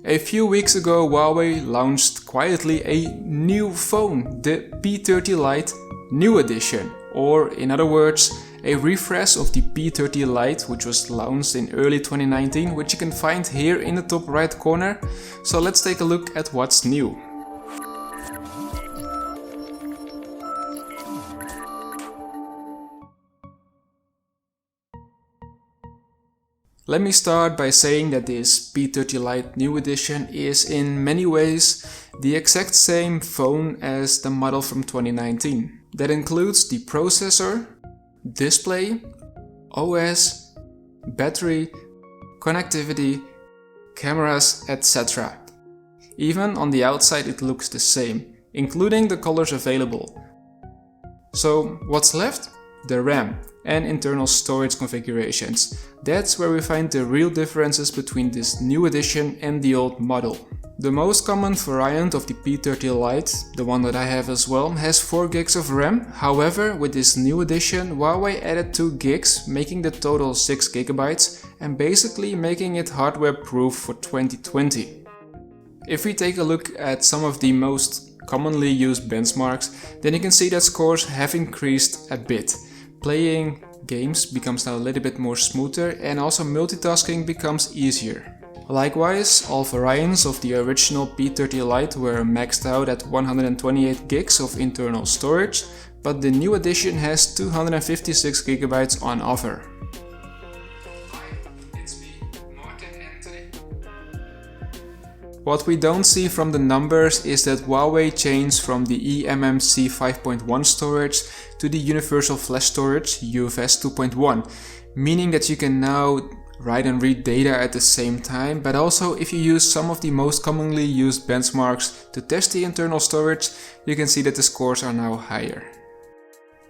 A few weeks ago, Huawei launched quietly a new phone, the P30 Lite New Edition, or in other words, a refresh of the P30 Lite, which was launched in early 2019, which you can find here in the top right corner. So let's take a look at what's new. Let me start by saying that this P30 Lite New Edition is in many ways the exact same phone as the model from 2019. That includes the processor, display, OS, battery, connectivity, cameras, etc. Even on the outside it looks the same, including the colors available. So what's left? The RAM and internal storage configurations. That's where we find the real differences between this new edition and the old model. The most common variant of the P30 Lite, the one that I have as well, has 4 gigs of RAM. However, with this new edition, Huawei added 2 gigs, making the total 6 gigabytes and basically making it hardware proof for 2020. If we take a look at some of the most commonly used benchmarks, then you can see that scores have increased a bit. Playing games becomes now a little bit more smoother and also multitasking becomes easier. Likewise, all variants of the original P30 Lite were maxed out at 128 gigs of internal storage, but the new edition has 256 gigabytes on offer. What we don't see from the numbers is that Huawei changed from the eMMC 5.1 storage to the Universal Flash Storage UFS 2.1, meaning that you can now write and read data at the same time, but also if you use some of the most commonly used benchmarks to test the internal storage, you can see that the scores are now higher.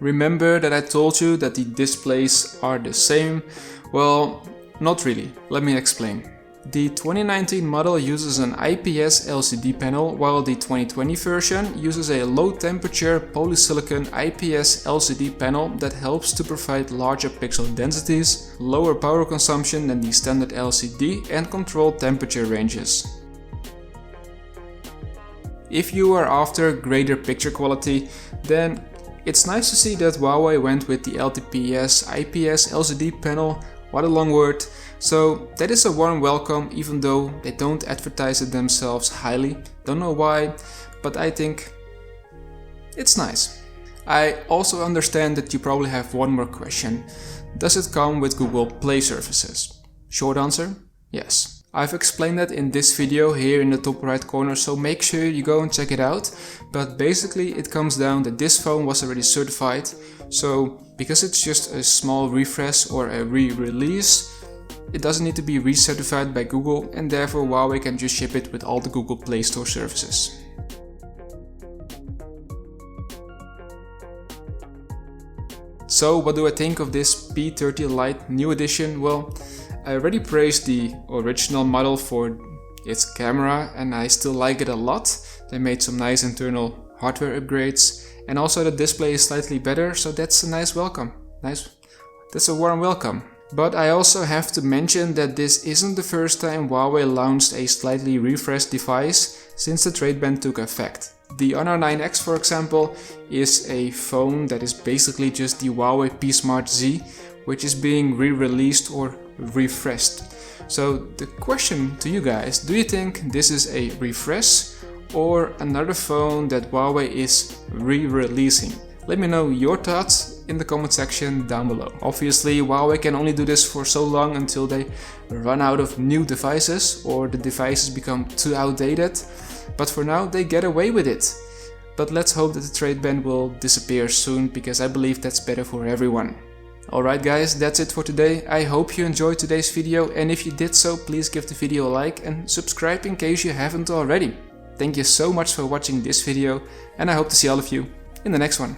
Remember that I told you that the displays are the same? Well, not really. Let me explain. The 2019 model uses an IPS LCD panel, while the 2020 version uses a low-temperature polysilicon IPS LCD panel that helps to provide larger pixel densities, lower power consumption than the standard LCD, and control temperature ranges. If you are after greater picture quality, then it's nice to see that Huawei went with the LTPS IPS LCD panel. What a long word. So that is a warm welcome, even though they don't advertise it themselves highly. Don't know why, but I think it's nice. I also understand that you probably have one more question. Does it come with Google Play services? Short answer, yes. I've explained that in this video here in the top right corner, so make sure you go and check it out. But basically it comes down that this phone was already certified, so because it's just a small refresh or a re-release, it doesn't need to be recertified by Google, and therefore Huawei can just ship it with all the Google Play Store services. So what do I think of this P30 Lite New Edition? Well, I already praised the original model for its camera and I still like it a lot. They made some nice internal hardware upgrades and also the display is slightly better, so that's a nice welcome. That's a warm welcome. But I also have to mention that this isn't the first time Huawei launched a slightly refreshed device since the trade ban took effect. The Honor 9X, for example, is a phone that is basically just the Huawei P Smart Z, which is being re-released or refreshed. So the question to you guys, do you think this is a refresh or another phone that Huawei is re-releasing? Let me know your thoughts in the comment section down below. Obviously, Huawei can only do this for so long until they run out of new devices or the devices become too outdated. But for now, they get away with it. But let's hope that the trade ban will disappear soon, because I believe that's better for everyone. Alright guys, that's it for today. I hope you enjoyed today's video, and if you did so, please give the video a like and subscribe in case you haven't already. Thank you so much for watching this video, and I hope to see all of you in the next one.